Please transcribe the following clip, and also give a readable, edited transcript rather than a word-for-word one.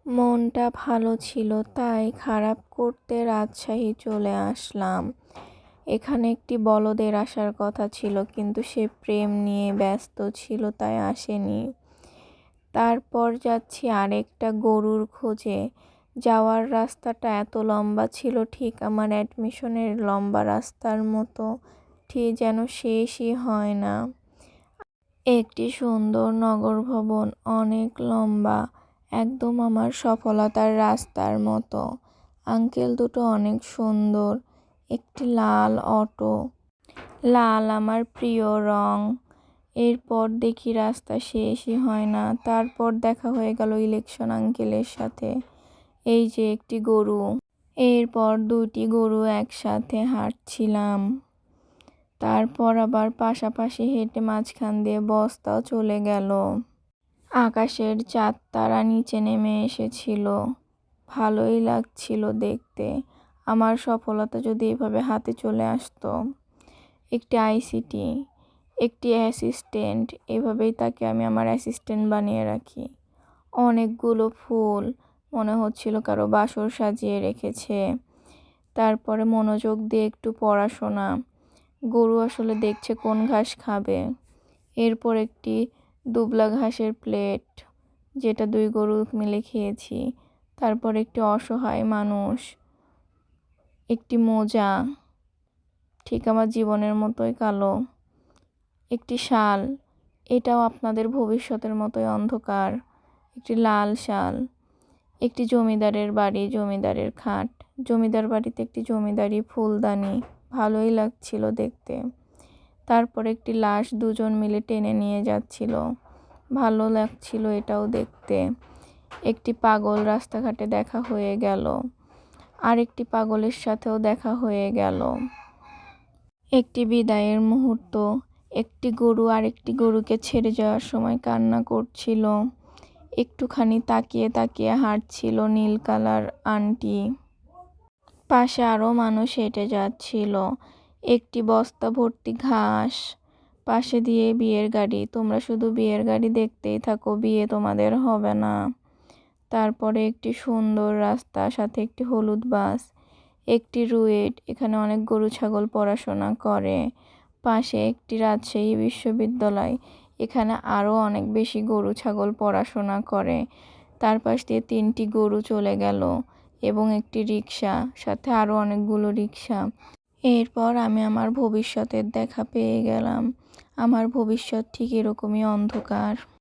মনটা ভালো ছিল তাই খারাপ করতে রাজশাহী চলে আসলাম। এখানে একটি বলদের আসার কথা ছিল, কিন্তু সে প্রেম নিয়ে ব্যস্ত ছিল তাই আসেনি। তারপর যাচ্ছি আরেকটা গরুর খোঁজে। যাওয়ার রাস্তাটা এত লম্বা ছিল, ঠিক আমার অ্যাডমিশনের লম্বা রাস্তার মতো, ঠিক যেন শেষই হয় না। একটি সুন্দর নগর ভবন, অনেক লম্বা, একদম আমার সফলতার রাস্তার মতো। আঙ্কেল দুটো অনেক সুন্দর। একটি লাল অটো, লাল আমার প্রিয় রং। এরপর দেখি রাস্তা শেষই হয় না। তারপর দেখা হয়ে গেল ইলেকশন আঙ্কেলের সাথে। এই যে একটি গরু। এরপর দুটি গরু একসাথে হাঁটছিলাম। তারপর আবার পাশাপাশি হেঁটে মাঝখান দিয়ে বস্তাও চলে গেল। আকাশের চাঁদ তারা নিচে নেমে এসেছিল। ভালোই লাগছিল দেখতে। আমার সফলতা যদি এভাবে হাতে চলে আসতো। একটি আইসিটি, একটি অ্যাসিস্ট্যান্ট, এভাবেই তাকে আমি আমার অ্যাসিস্ট্যান্ট বানিয়ে রাখি। অনেকগুলো ফুল, মনে হচ্ছিল কারো বাসর সাজিয়ে রেখেছে। তারপরে মনোযোগ দিয়ে একটু পড়াশোনা। গরু আসলে দেখছে কোন ঘাস খাবে। এরপর একটি দুবলা ঘাসের প্লেট, যেটা দুই গরু মিলে খেয়েছি। তারপর একটি অসহায় মানুষ, একটি মোজা, ঠিক আমার জীবনের মতোই কালো। একটি শাল, এটাও আপনাদের ভবিষ্যতের মতোই অন্ধকার। একটি লাল শাল। একটি জমিদারের বাড়ি, জমিদারের খাট। জমিদার বাড়িতে একটি জমিদারি ফুলদানি, ভালোই লাগছিল দেখতে। তারপর একটি লাশ দুজন মিলে টেনে নিয়ে যাচ্ছিল, ভালো লাগছিল এটাও দেখতে। একটি পাগল রাস্তাঘাটে দেখা হয়ে গেল, আরেকটি পাগলের সাথেও দেখা হয়ে গেল। একটি বিদায়ের মুহূর্ত। একটি গরু আরেকটি গরুকে ছেড়ে যাওয়ার সময় কান্না করছিল। একটুখানি তাকিয়ে তাকিয়ে হাঁটছিল নীল কালার আন্টি। পাশে আরও মানুষ হেঁটে যাচ্ছিল। একটি বস্তা ভর্তি ঘাস, পাশে দিয়ে বিয়ের গাড়ি। তোমরা শুধু বিয়ের গাড়ি দেখতেই থাকো, বিয়ে তোমাদের হবে না। তারপরে একটি সুন্দর রাস্তা, সাথে একটি হলুদ বাস। একটি রুয়েট, এখানে অনেক গরু ছাগল পড়াশোনা করে। পাশে একটি রাজশাহী বিশ্ববিদ্যালয়, এখানে আরও অনেক বেশি গরু ছাগল পড়াশোনা করে। তার পাশ দিয়ে তিনটি গরু চলে গেল এবং একটি রিক্সা, সাথে আরও অনেকগুলো রিক্সা। এরপর আমি আমার ভবিষ্যতের দেখা পেয়ে গেলাম। আমার ভবিষ্যৎ ঠিক এরকমই অন্ধকার।